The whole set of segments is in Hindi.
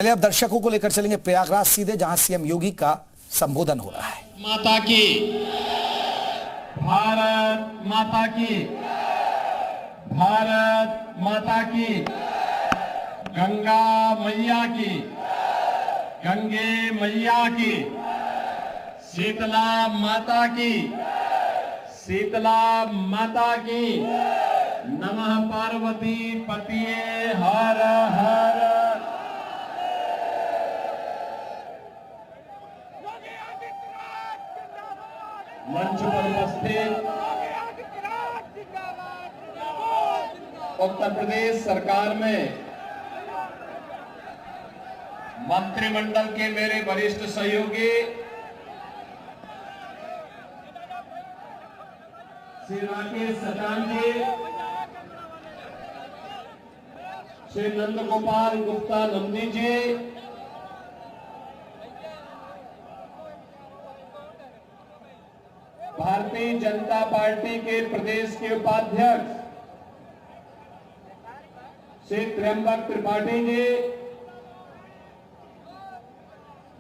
पहले अब दर्शकों को लेकर चलेंगे प्रयागराज सीधे, जहां सीएम योगी का संबोधन हो रहा है। माता की, भारत माता की, भारत माता की, गंगा मैया की, गंगे मैया की, शीतला माता की, शीतला माता की, नमः पार्वती पतिये हर हर। मंच पर उपस्थित उत्तर प्रदेश सरकार में मंत्रिमंडल के मेरे वरिष्ठ सहयोगी श्री राकेश सचान जी, श्री नंदगोपाल गुप्ता नंदी जी, भारतीय जनता पार्टी के प्रदेश के उपाध्यक्ष श्री त्र्यंबक त्रिपाठी जी,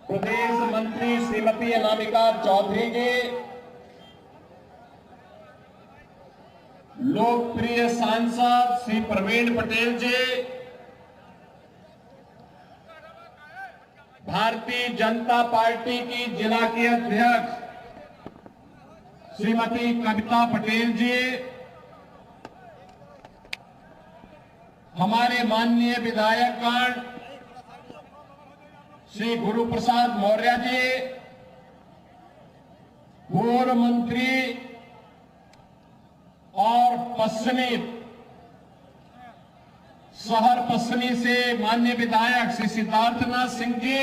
प्रदेश मंत्री श्रीमती अनामिका चौधरी जी, लोकप्रिय सांसद श्री प्रवीण पटेल जी, भारतीय जनता पार्टी की जिला की अध्यक्ष श्रीमती कविता पटेल जी, हमारे माननीय विधायकगण श्री गुरु प्रसाद मौर्य जी, पूर्व मंत्री और पश्चिमी शहर पश्चिमी से माननीय विधायक श्री सिद्धार्थनाथ सिंह जी,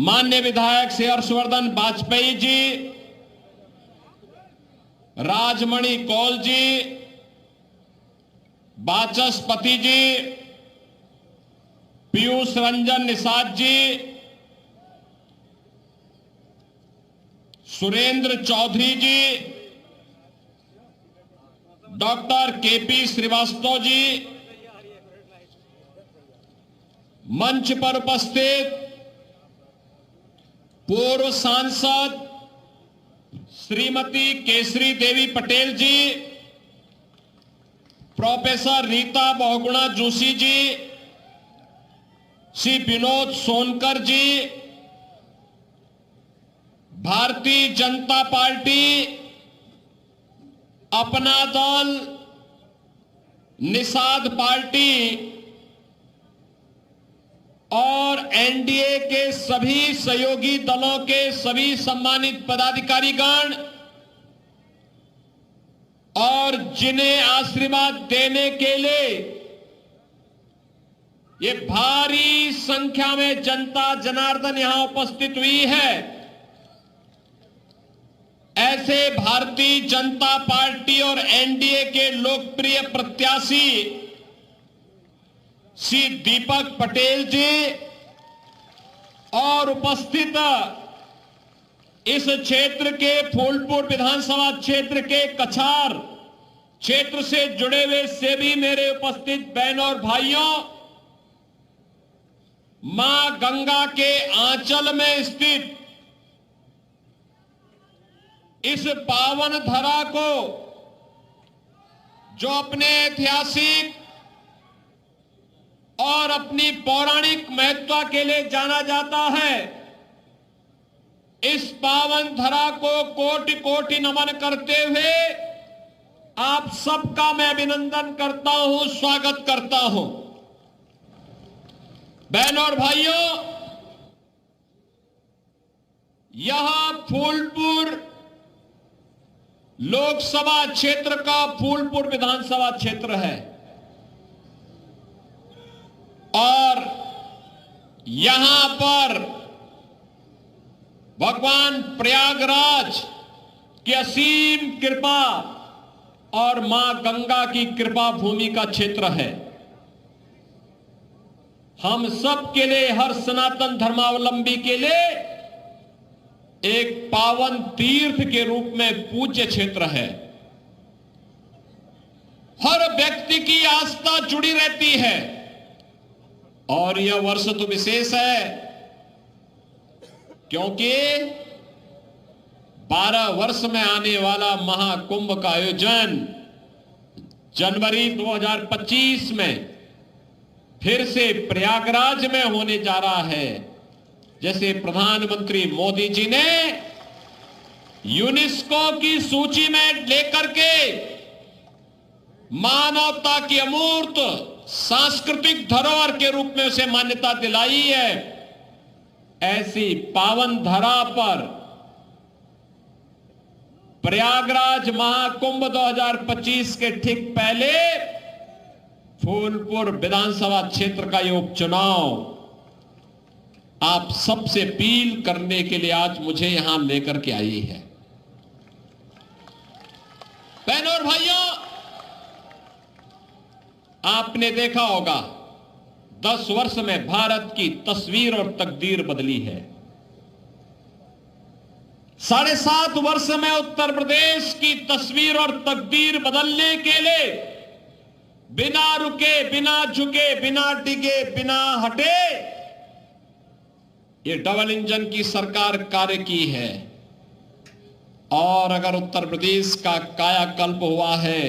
माननीय विधायक श्री हर्षवर्धन वाजपेयी जी, राजमणि कौल जी, वाचस्पति जी, पीयूष रंजन निषाद जी, सुरेंद्र चौधरी जी, डॉक्टर केपी श्रीवास्तव जी, मंच पर उपस्थित पूर्व सांसद श्रीमती केसरी देवी पटेल जी, प्रोफेसर रीता बहुगुणा जोशी जी, श्री विनोद सोनकर जी, भारतीय जनता पार्टी, अपना दल, निषाद पार्टी और एनडीए के सभी सहयोगी दलों के सभी सम्मानित पदाधिकारीगण और जिन्हें आशीर्वाद देने के लिए ये भारी संख्या में जनता जनार्दन यहां उपस्थित हुई है, ऐसे भारतीय जनता पार्टी और एनडीए के लोकप्रिय प्रत्याशी श्री दीपक पटेल जी और उपस्थित इस क्षेत्र के फूलपुर विधानसभा क्षेत्र के कछार क्षेत्र से जुड़े हुए सभी मेरे उपस्थित बहनों और भाइयों, मां गंगा के आंचल में स्थित इस पावन धरा को जो अपने ऐतिहासिक और अपनी पौराणिक महत्व के लिए जाना जाता है, इस पावन धरा को कोटि कोटि नमन करते हुए आप सबका मैं अभिनंदन करता हूं, स्वागत करता हूं। बहनों और भाइयों, यहां फूलपुर लोकसभा क्षेत्र का फूलपुर विधानसभा क्षेत्र है और यहां पर भगवान प्रयागराज की असीम कृपा और मां गंगा की कृपा भूमि का क्षेत्र है। हम सब के लिए, हर सनातन धर्मावलंबी के लिए एक पावन तीर्थ के रूप में पूज्य क्षेत्र है। हर व्यक्ति की आस्था जुड़ी रहती है और यह वर्ष तो विशेष है क्योंकि 12 वर्ष में आने वाला महाकुंभ का आयोजन जनवरी 2025 में फिर से प्रयागराज में होने जा रहा है। जैसे प्रधानमंत्री मोदी जी ने यूनेस्को की सूची में लेकर के मानवता की अमूर्त सांस्कृतिक धरोहर के रूप में उसे मान्यता दिलाई है, ऐसी पावन धरा पर प्रयागराज महाकुंभ 2025 के ठीक पहले फूलपुर विधानसभा क्षेत्र का ये उपचुनाव आप सबसे अपील करने के लिए आज मुझे यहां लेकर के आई है। बहनों और भाइयों, आपने देखा होगा 10 वर्ष में भारत की तस्वीर और तकदीर बदली है। 7.5 वर्ष में उत्तर प्रदेश की तस्वीर और तकदीर बदलने के लिए बिना रुके, बिना झुके, बिना डिगे, बिना हटे ये डबल इंजन की सरकार कार्य की है। और अगर उत्तर प्रदेश का कायाकल्प हुआ है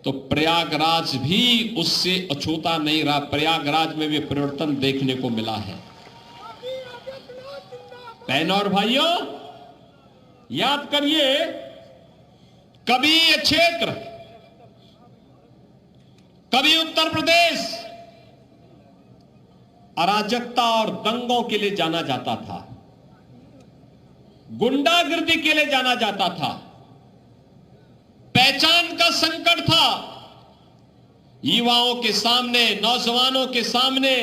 तो प्रयागराज भी उससे अछूता नहीं रहा। प्रयागराज में भी परिवर्तन देखने को मिला है। बहनों और भाइयों, याद करिए, कभी ये क्षेत्र, कभी उत्तर प्रदेश अराजकता और दंगों के लिए जाना जाता था, गुंडागर्दी के लिए जाना जाता था, पहचान का संकट था। युवाओं के सामने, नौजवानों के सामने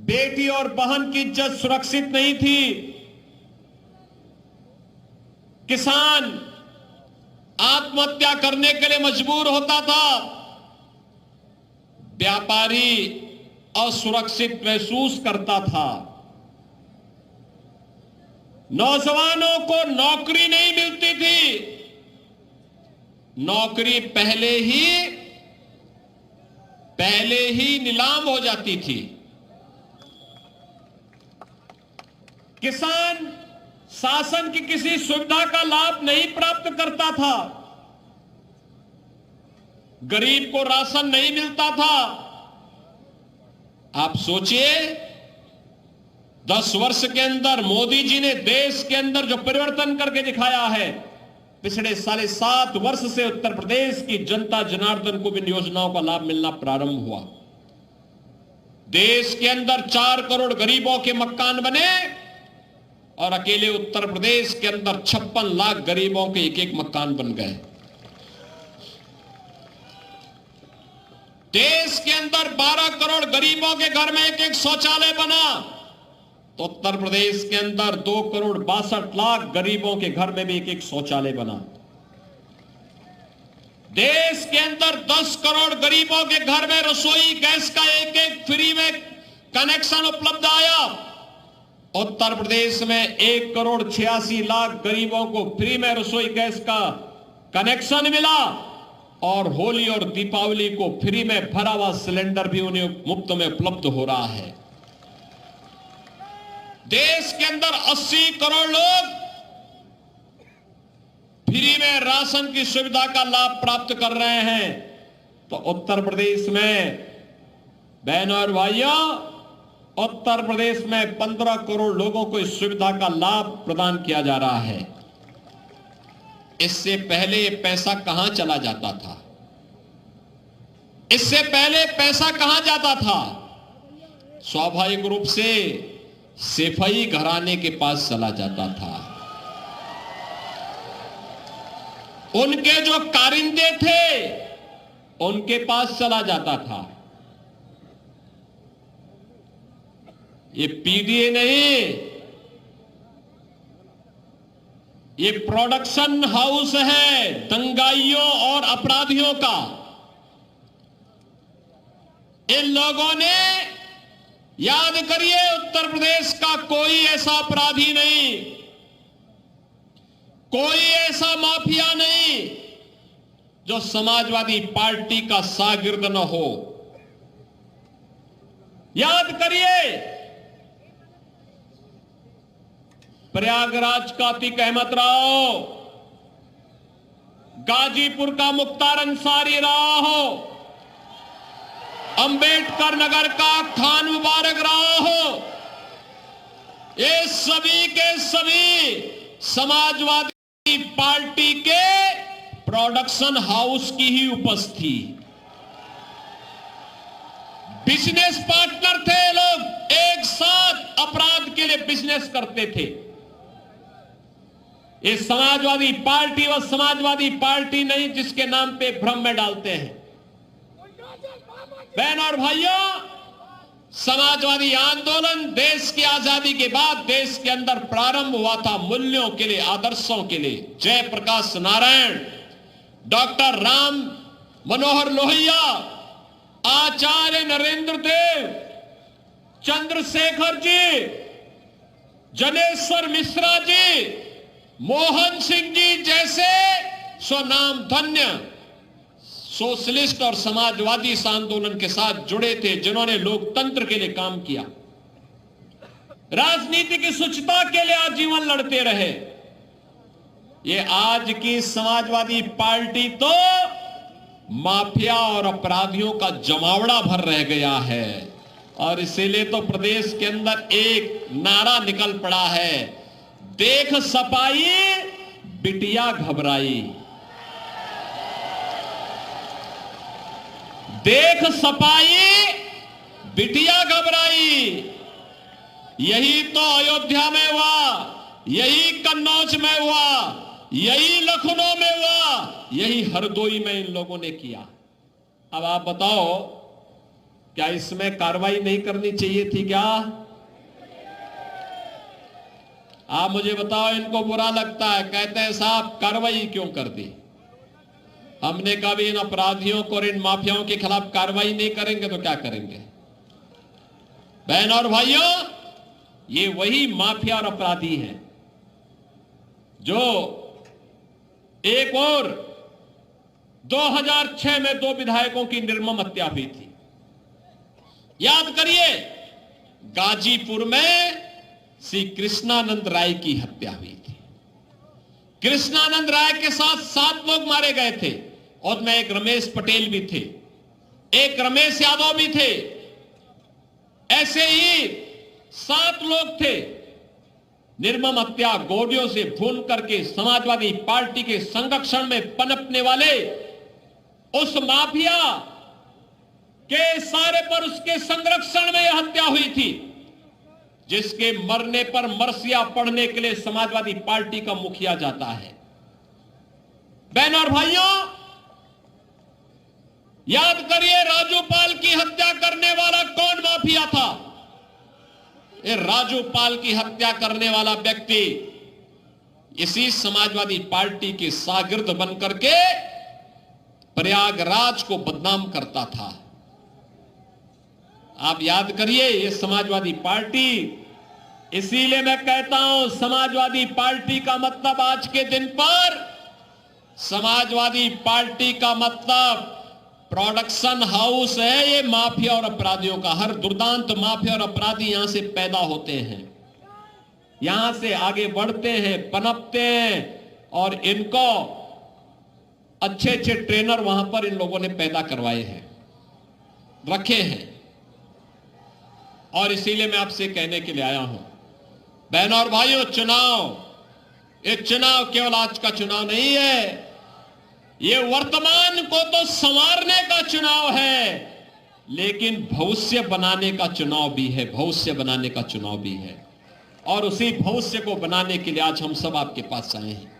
बेटी और बहन की इज्जत सुरक्षित नहीं थी। किसान आत्महत्या करने के लिए मजबूर होता था। व्यापारी असुरक्षित महसूस करता था। नौजवानों को नौकरी नहीं मिलती थी। नौकरी पहले ही नीलाम हो जाती थी। किसान शासन की किसी सुविधा का लाभ नहीं प्राप्त करता था। गरीब को राशन नहीं मिलता था। आप सोचिए, 10 वर्ष के अंदर मोदी जी ने देश के अंदर जो परिवर्तन करके दिखाया है, पिछले 7.5 वर्ष से उत्तर प्रदेश की जनता जनार्दन को भी इन योजनाओं का लाभ मिलना प्रारंभ हुआ। देश के अंदर 4 करोड़ गरीबों के मकान बने और अकेले उत्तर प्रदेश के अंदर 56 लाख गरीबों के एक मकान बन गए। देश के अंदर 12 करोड़ गरीबों के घर में एक शौचालय बना, तो उत्तर प्रदेश के अंदर 2 करोड़ 62 लाख गरीबों के घर में भी एक शौचालय बना। देश के अंदर 10 करोड़ गरीबों के घर में रसोई गैस का एक फ्री में कनेक्शन उपलब्ध आया। उत्तर प्रदेश में 1 करोड़ 86 लाख गरीबों को फ्री में रसोई गैस का कनेक्शन मिला और होली और दीपावली को फ्री में भरा हुआ सिलेंडर भी उन्हें मुफ्त में उपलब्ध हो रहा है। देश के अंदर 80 करोड़ लोग फ्री में राशन की सुविधा का लाभ प्राप्त कर रहे हैं। तो उत्तर प्रदेश में, बहनों और भाइयों, उत्तर प्रदेश में 15 करोड़ लोगों को इस सुविधा का लाभ प्रदान किया जा रहा है। इससे पहले ये पैसा कहां चला जाता था? इससे पहले पैसा कहां जाता था? स्वाभाविक रूप से सेफई घराने के पास चला जाता था। उनके जो कारिंदे थे उनके पास चला जाता था। ये पीडीए नहीं, ये प्रोडक्शन हाउस है दंगाइयों और अपराधियों का। इन लोगों ने, याद करिए, उत्तर प्रदेश का कोई ऐसा अपराधी नहीं, कोई ऐसा माफिया नहीं जो समाजवादी पार्टी का शागिर्द न हो। याद करिए, प्रयागराज का अतीक अहमद राव, गाजीपुर का मुख्तार अंसारी रहा हो, अंबेडकर नगर का खान मुबारक रहा हो, ये सभी के सभी समाजवादी पार्टी के प्रोडक्शन हाउस की ही उपस्थिति थी। बिजनेस पार्टनर थे लोग, एक साथ अपराध के लिए बिजनेस करते थे। ये समाजवादी पार्टी वह समाजवादी पार्टी नहीं जिसके नाम पे भ्रम में डालते हैं। बहन और भाइयों, समाजवादी आंदोलन देश की आजादी के बाद देश के अंदर प्रारंभ हुआ था, मूल्यों के लिए, आदर्शों के लिए। जयप्रकाश नारायण, डॉक्टर राम मनोहर लोहिया, आचार्य नरेंद्र देव, चंद्रशेखर जी, जनेश्वर मिश्रा जी, मोहन सिंह जी जैसे स्वनाम धन्य सोशलिस्ट और समाजवादी इस आंदोलन के साथ जुड़े थे, जिन्होंने लोकतंत्र के लिए काम किया, राजनीति की शुचिता के लिए आजीवन लड़ते रहे। ये आज की समाजवादी पार्टी तो माफिया और अपराधियों का जमावड़ा भर रह गया है, और इसीलिए तो प्रदेश के अंदर एक नारा निकल पड़ा है, देख सपाई बिटिया घबराई। देख सपाई बिटिया घबराई। यही तो अयोध्या में हुआ, यही कन्नौज में हुआ, यही लखनऊ में हुआ, यही हरदोई में इन लोगों ने किया। अब आप बताओ, क्या इसमें कार्रवाई नहीं करनी चाहिए थी क्या? आप मुझे बताओ, इनको बुरा लगता है, कहते हैं साहब कार्रवाई क्यों कर दी? हमने कभी इन अपराधियों को और इन माफियाओं के खिलाफ कार्रवाई नहीं करेंगे तो क्या करेंगे? बहन और भाइयों, ये वही माफिया और अपराधी हैं जो एक और 2006 में 2 विधायकों की निर्मम हत्या हुई थी। याद करिए, गाजीपुर में श्री कृष्णानंद राय की हत्या हुई थी। कृष्णानंद राय के साथ 7 लोग मारे गए थे, और में एक रमेश पटेल भी थे, एक रमेश यादव भी थे। ऐसे ही 7 लोग थे। निर्मम हत्या गोलियों से भून करके समाजवादी पार्टी के संरक्षण में पनपने वाले उस माफिया के इशारे पर उसके संरक्षण में यह हत्या हुई थी, जिसके मरने पर मरसिया पढ़ने के लिए समाजवादी पार्टी का मुखिया जाता है। बहन और भाइयों, याद करिए, राजूपाल की हत्या करने वाला कौन माफिया था? ये राजूपाल की हत्या करने वाला व्यक्ति इसी समाजवादी पार्टी के शागिर्द बनकर के प्रयागराज को बदनाम करता था। आप याद करिए, ये समाजवादी पार्टी, इसीलिए मैं कहता हूं, समाजवादी पार्टी का मतलब आज के दिन पर, समाजवादी पार्टी का मतलब प्रोडक्शन हाउस है। ये माफिया और अपराधियों का, हर दुर्दांत माफिया और अपराधी यहां से पैदा होते हैं, यहां से आगे बढ़ते हैं, पनपते हैं, और इनको अच्छे अच्छे ट्रेनर वहां पर इन लोगों ने पैदा करवाए हैं, रखे हैं। और इसीलिए मैं आपसे कहने के लिए आया हूं, बहनों और भाइयों, ये चुनाव केवल आज का चुनाव नहीं है, ये वर्तमान को तो संवारने का चुनाव है, लेकिन भविष्य बनाने का चुनाव भी है, भविष्य बनाने का चुनाव भी है। और उसी भविष्य को बनाने के लिए आज हम सब आपके पास आए हैं।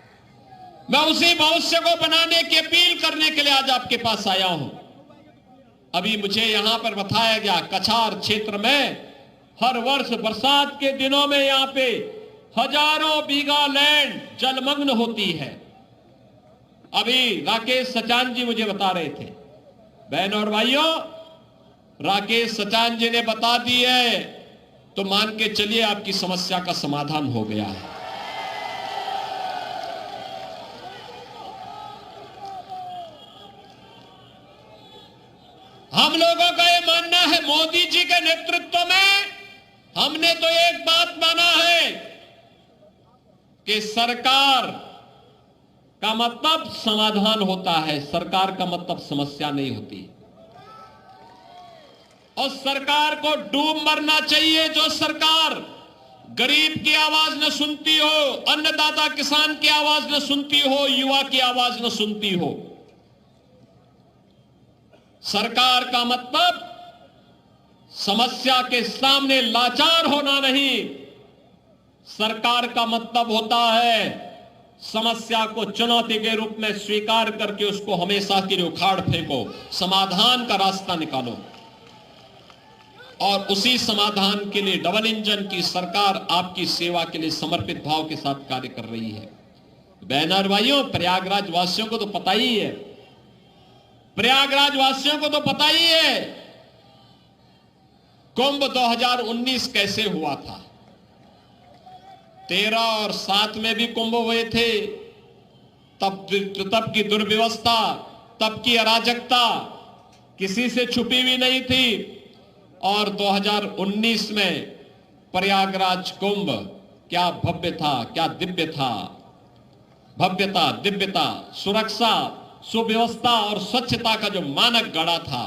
मैं उसी भविष्य को बनाने की अपील करने के लिए आज आपके पास आया हूं। अभी मुझे यहां पर बताया गया, कछार क्षेत्र में हर वर्ष बरसात के दिनों में यहां पे हजारों बीघा लैंड जलमग्न होती है। अभी राकेश सचान जी मुझे बता रहे थे, बहनों और भाइयों, राकेश सचान जी ने बता दी है, तो मान के चलिए आपकी समस्या का समाधान हो गया है। हम लोगों का यह मानना है, मोदी जी के नेतृत्व में हमने तो एक बात माना है कि सरकार का मतलब समाधान होता है, सरकार का मतलब समस्या नहीं होती। और सरकार को डूब मरना चाहिए जो सरकार गरीब की आवाज न सुनती हो, अन्नदाता किसान की आवाज न सुनती हो, युवा की आवाज न सुनती हो। सरकार का मतलब समस्या के सामने लाचार होना नहीं, सरकार का मतलब होता है समस्या को चुनौती के रूप में स्वीकार करके उसको हमेशा के लिए उखाड़ फेंको, समाधान का रास्ता निकालो। और उसी समाधान के लिए डबल इंजन की सरकार आपकी सेवा के लिए समर्पित भाव के साथ कार्य कर रही है। बहनों और भाइयों, प्रयागराज वासियों को तो पता ही है, प्रयागराज वासियों को तो पता ही है कुंभ 2019 कैसे हुआ था। 13 और 7 में भी कुंभ हुए थे, तब की दुर्व्यवस्था, तब की अराजकता किसी से छुपी हुई नहीं थी। और 2019 में प्रयागराज कुंभ क्या भव्य था, क्या दिव्य था। भव्यता, दिव्यता, सुरक्षा, सुव्यवस्था और स्वच्छता का जो मानक गढ़ा था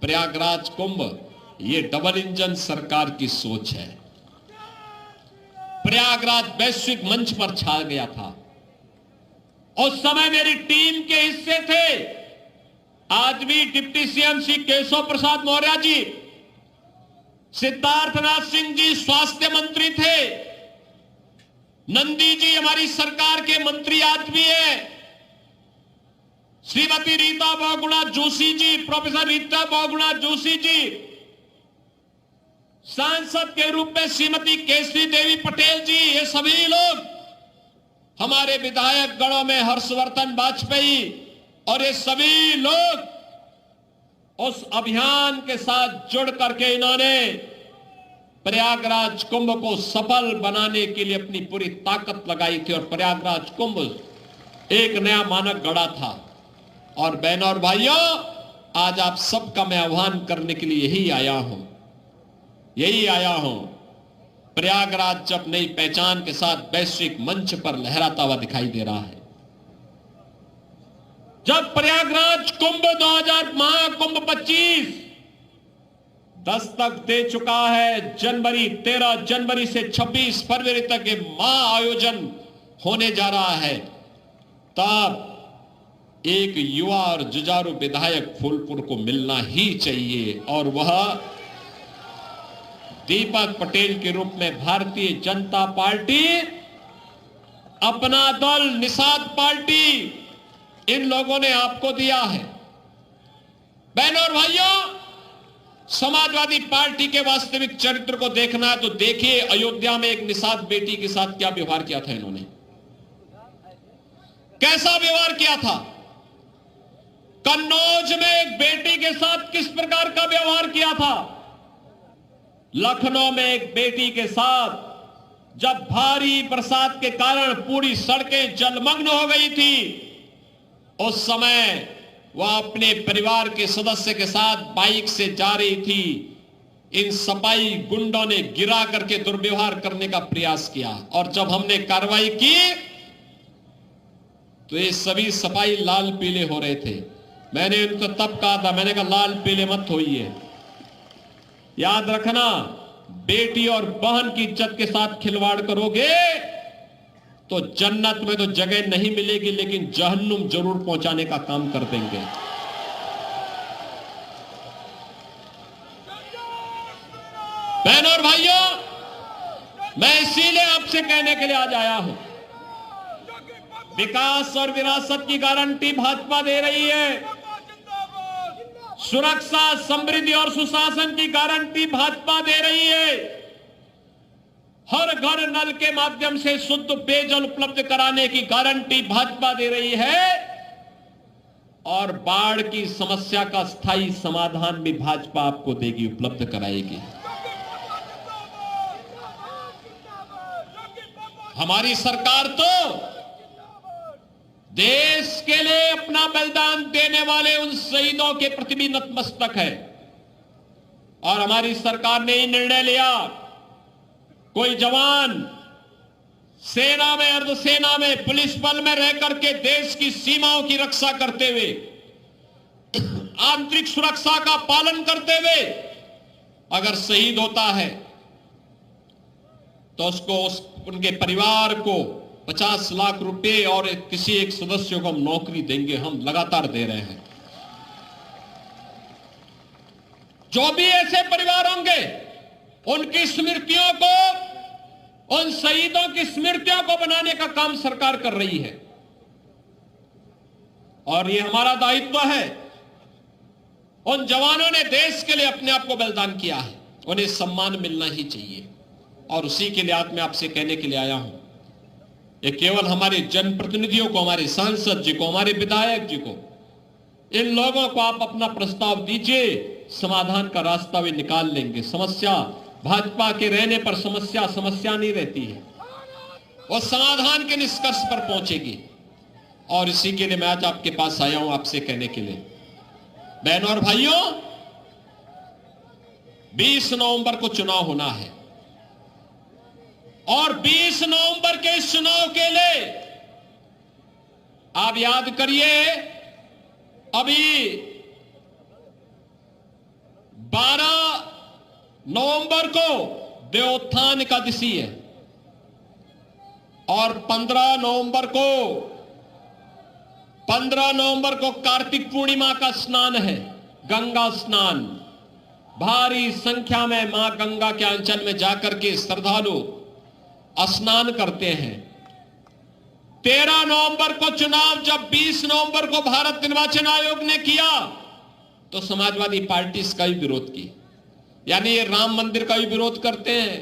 प्रयागराज कुंभ, ये डबल इंजन सरकार की सोच है। प्रयागराज वैश्विक मंच पर छा गया था। उस समय मेरी टीम के हिस्से थे आज भी डिप्टी सीएम श्री केशव प्रसाद मौर्य जी, सिद्धार्थनाथ सिंह जी स्वास्थ्य मंत्री थे, नंदी जी हमारी सरकार के मंत्री आज भी है, श्रीमती रीता बहुगुणा जोशी जी, प्रोफेसर रीता बहुगुणा जोशी जी, सांसद के रूप में श्रीमती केसरी देवी पटेल जी, ये सभी लोग हमारे विधायक गणों में हर्षवर्धन वाजपेयी, और ये सभी लोग उस अभियान के साथ जुड़ करके इन्होंने प्रयागराज कुंभ को सफल बनाने के लिए अपनी पूरी ताकत लगाई थी। और प्रयागराज कुंभ एक नया मानक गढ़ा था। और बहनों और भाइयों, आज आप सबका मैं आह्वान करने के लिए यही आया हूं। प्रयागराज जब नई पहचान के साथ वैश्विक मंच पर लहराता हुआ दिखाई दे रहा है, जब प्रयागराज कुंभ 2000 महाकुंभ 25 दस्तक दे चुका है, 13 जनवरी से 26 फरवरी तक ये महाआयोजन होने जा रहा है, तब एक युवा और जुझारू विधायक फूलपुर को मिलना ही चाहिए। और वह दीपक पटेल के रूप में भारतीय जनता पार्टी, अपना दल निषाद पार्टी, इन लोगों ने आपको दिया है। बहनों और भाइयों, समाजवादी पार्टी के वास्तविक चरित्र को देखना है तो देखिए अयोध्या में एक निषाद बेटी के साथ क्या व्यवहार किया था इन्होंने, कैसा व्यवहार किया था। कन्नौज में एक बेटी के साथ किस प्रकार का व्यवहार किया था। लखनऊ में एक बेटी के साथ जब भारी बरसात के कारण पूरी सड़कें जलमग्न हो गई थी, उस समय वह अपने परिवार के सदस्य के साथ बाइक से जा रही थी, इन सपाई गुंडों ने गिरा करके दुर्व्यवहार करने का प्रयास किया। और जब हमने कार्रवाई की तो ये सभी सपाई लाल पीले हो रहे थे। मैंने उनको तब कहा था, मैंने कहा लाल पीले मत होइए, याद रखना बेटी और बहन की इज्जत के साथ खिलवाड़ करोगे तो जन्नत में तो जगह नहीं मिलेगी, लेकिन जहन्नुम जरूर पहुंचाने का काम कर देंगे। बहनों और भाइयों, मैं इसीलिए आपसे कहने के लिए आज आया हूं, विकास और विरासत की गारंटी भाजपा दे रही है, सुरक्षा, समृद्धि और सुशासन की गारंटी भाजपा दे रही है, हर घर नल के माध्यम से शुद्ध पेयजल उपलब्ध कराने की गारंटी भाजपा दे रही है, और बाढ़ की समस्या का स्थायी समाधान भी भाजपा आपको देगी, उपलब्ध कराएगी। हमारी सरकार तो देश के लिए अपना बलिदान देने वाले उन शहीदों के प्रति भी नतमस्तक है। और हमारी सरकार ने ही निर्णय लिया, कोई जवान सेना में, अर्धसेना में, पुलिस बल में रह करके देश की सीमाओं की रक्षा करते हुए, आंतरिक सुरक्षा का पालन करते हुए अगर शहीद होता है तो उसको, उनके परिवार को 50 लाख रुपए और किसी एक सदस्य को हम नौकरी देंगे। हम लगातार दे रहे हैं। जो भी ऐसे परिवार होंगे उनकी स्मृतियों को, उन शहीदों की स्मृतियों को बनाने का काम सरकार कर रही है। और ये हमारा दायित्व है। उन जवानों ने देश के लिए अपने आप को बलिदान किया है, उन्हें सम्मान मिलना ही चाहिए। और उसी के लिए आज मैं आपसे कहने के लिए आया हूं, ये केवल हमारे जनप्रतिनिधियों को, हमारे सांसद जी को, हमारे विधायक जी को, इन लोगों को आप अपना प्रस्ताव दीजिए, समाधान का रास्ता वे निकाल लेंगे। समस्या भाजपा के रहने पर समस्या नहीं रहती है, वो समाधान के निष्कर्ष पर पहुंचेगी। और इसी के लिए मैं आज आपके पास आया हूं, आपसे कहने के लिए, बहनों और भाइयों, 20 नवंबर को चुनाव होना है और 20 नवंबर के इस चुनाव के लिए आप याद करिए, अभी 12 नवंबर को देवोत्थान एकादशी है और 15 नवंबर को कार्तिक पूर्णिमा का स्नान है, गंगा स्नान। भारी संख्या में मां गंगा के अंचल में जाकर के श्रद्धालु स्नान करते हैं। 13 नवंबर को चुनाव जब 20 नवंबर को भारत निर्वाचन आयोग ने किया तो समाजवादी पार्टी इसका भी विरोध की। यानी ये राम मंदिर का भी विरोध करते हैं,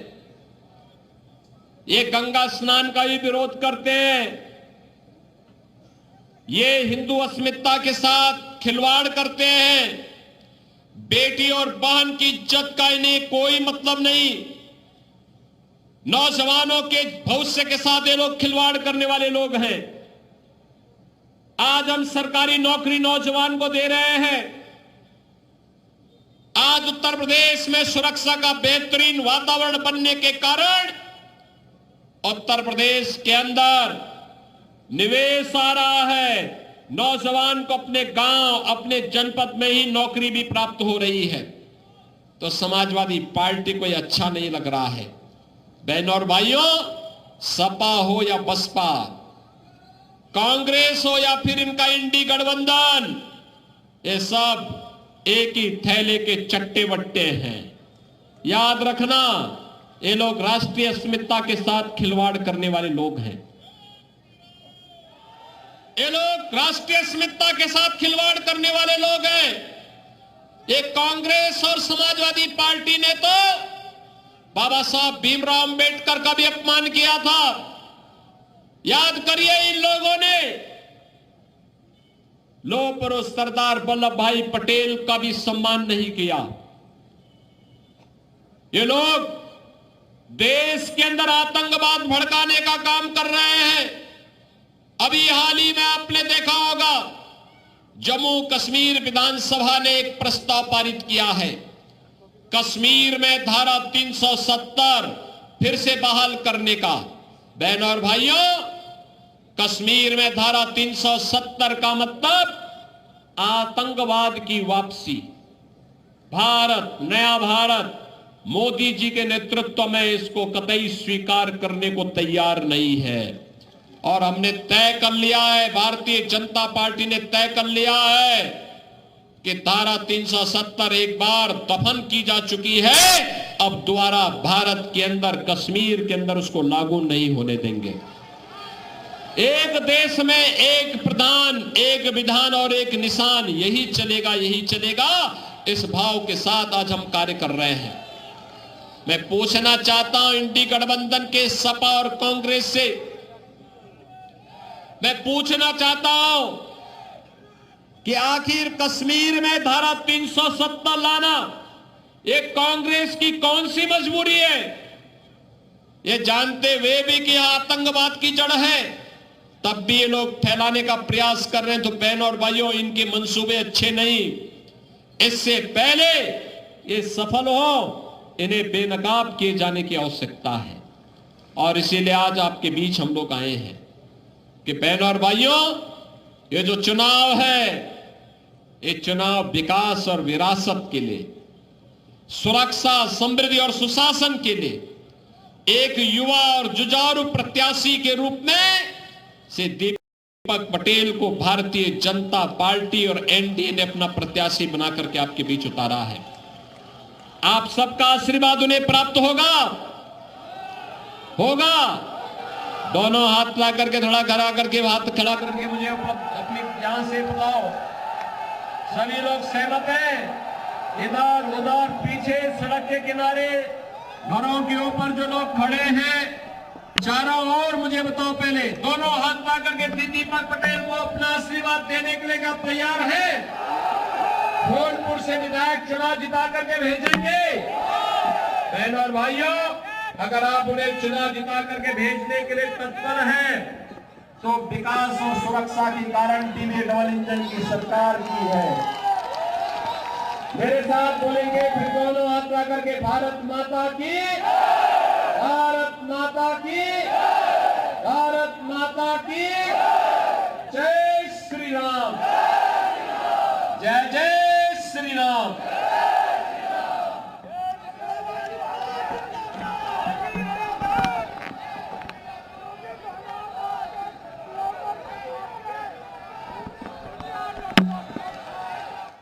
ये गंगा स्नान का भी विरोध करते हैं, ये हिंदू अस्मिता के साथ खिलवाड़ करते हैं। बेटी और बहन की इज्जत का इन्हें कोई मतलब नहीं। नौजवानों के भविष्य के साथ ये लोग खिलवाड़ करने वाले लोग हैं। आज हम सरकारी नौकरी नौजवान को दे रहे हैं। आज उत्तर प्रदेश में सुरक्षा का बेहतरीन वातावरण बनने के कारण उत्तर प्रदेश के अंदर निवेश आ रहा है। नौजवान को अपने गांव, अपने जनपद में ही नौकरी भी प्राप्त हो रही है। तो समाजवादी पार्टी को यह अच्छा नहीं लग रहा है। बहनों और भाइयों, सपा हो या बसपा, कांग्रेस हो या फिर इनका इंडी गठबंधन, ये सब एक ही थैले के चट्टे बट्टे हैं। याद रखना, ये लोग राष्ट्रीय अस्मिता के साथ खिलवाड़ करने वाले लोग हैं। ये लोग राष्ट्रीय अस्मिता के साथ खिलवाड़ करने वाले लोग हैं। ये कांग्रेस और समाजवादी पार्टी ने तो बाबा साहब भीमराव अंबेडकर का भी अपमान किया था। याद करिए, इन लोगों ने लोह पुरुष सरदार वल्लभ भाई पटेल का भी सम्मान नहीं किया। ये लोग देश के अंदर आतंकवाद भड़काने का काम कर रहे हैं। अभी हाल ही में आपने देखा होगा, जम्मू कश्मीर विधानसभा ने एक प्रस्ताव पारित किया है, कश्मीर में धारा 370 फिर से बहाल करने का। बहनों और भाइयों, कश्मीर में धारा 370 का मतलब आतंकवाद की वापसी। भारत, नया भारत, मोदी जी के नेतृत्व में इसको कतई स्वीकार करने को तैयार नहीं है। और हमने तय कर लिया है, भारतीय जनता पार्टी ने तय कर लिया है कि धारा 370 एक बार दफन की जा चुकी है, अब दोबारा भारत के अंदर, कश्मीर के अंदर उसको लागू नहीं होने देंगे। एक देश में एक प्रधान, एक विधान और एक निशान, यही चलेगा, यही चलेगा। इस भाव के साथ आज हम कार्य कर रहे हैं। मैं पूछना चाहता हूं इंडी गठबंधन के सपा और कांग्रेस से, मैं पूछना चाहता हूं कि आखिर कश्मीर में धारा 370 लाना ये कांग्रेस की कौन सी मजबूरी है? ये जानते हुए भी कि आतंकवाद की जड़ है, तब भी ये लोग फैलाने का प्रयास कर रहे हैं। तो बहनों और भाइयों, इनके मंसूबे अच्छे नहीं। इससे पहले ये सफल हो, इन्हें बेनकाब किए जाने की आवश्यकता है। और इसीलिए आज आपके बीच हम लोग आए हैं कि बहनों और भाइयों, ये जो चुनाव है, ये चुनाव विकास और विरासत के लिए, सुरक्षा, समृद्धि और सुशासन के लिए एक युवा और जुझारू प्रत्याशी के रूप में से दीपक पटेल को भारतीय जनता पार्टी और एनडीए ने अपना प्रत्याशी बना करके आपके बीच उतारा है। आप सबका आशीर्वाद उन्हें प्राप्त होगा। दोनों हाथ ला करके, थोड़ा खड़ा करके, हाथ खड़ा करके मुझे अपनी जान से बताओ, सभी लोग सहमत हैं? इधर उधर पीछे सड़क के किनारे घरों के ऊपर जो लोग खड़े हैं, चारों ओर मुझे बताओ, पहले दोनों हाथ ला करके दीपक पटेल को अपना आशीर्वाद देने के लिए क्या तैयार है? फूलपुर से विधायक चुनाव जिता करके भेजेंगे। बहनों और भाइयों, अगर आप उन्हें चुनाव जिता करके भेजने के लिए तत्पर हैं, तो विकास और सुरक्षा की गारंटी में डबल इंजन की सरकार की है। मेरे साथ बोलेंगे फिर, दोनों हाथ ला करके, भारत माता की, भारत माता की, भारत माता की, जय श्री राम, जय जय श्री राम।